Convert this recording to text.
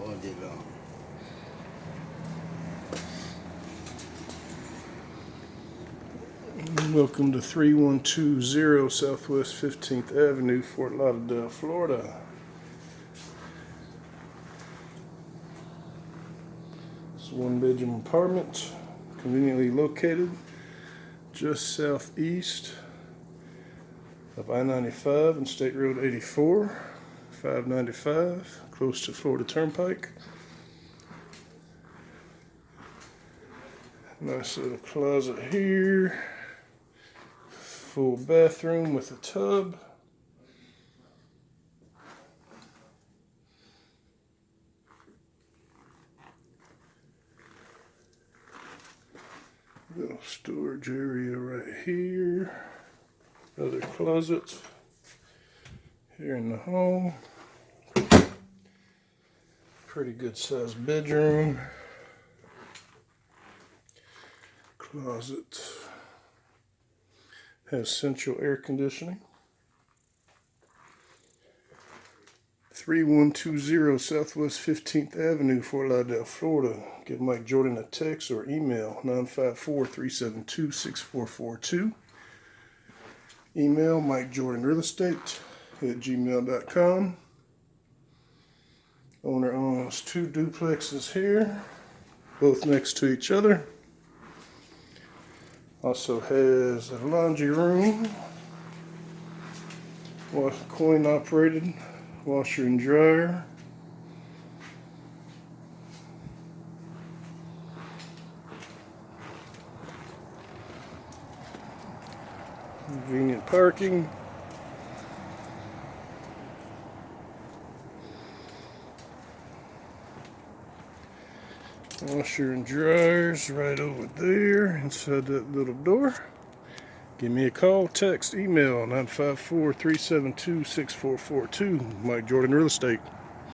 all day long. Welcome to 3120 Southwest 15th Avenue, Fort Lauderdale, Florida. It's a one-bedroom apartment, conveniently located just southeast of I-95 and State Road 84, 595, close to Florida Turnpike. Nice little closet here. Full bathroom with a tub. Little storage area right here. Another closet here in the hall. Pretty good sized bedroom. Closet has central air conditioning. 3120 Southwest 15th Avenue, Fort Lauderdale, Florida. Give Mike Jordan a text or email 954-372-6442. Email MikeJordanRealEstate@gmail.com. Owner owns 2 duplexes here, both next to each other. Also has a laundry room, coin operated washer and dryer. Convenient parking. Washer and dryers right over there inside that little door. Give me a call, text, email 954-372-6442. Mike Jordan Real Estate.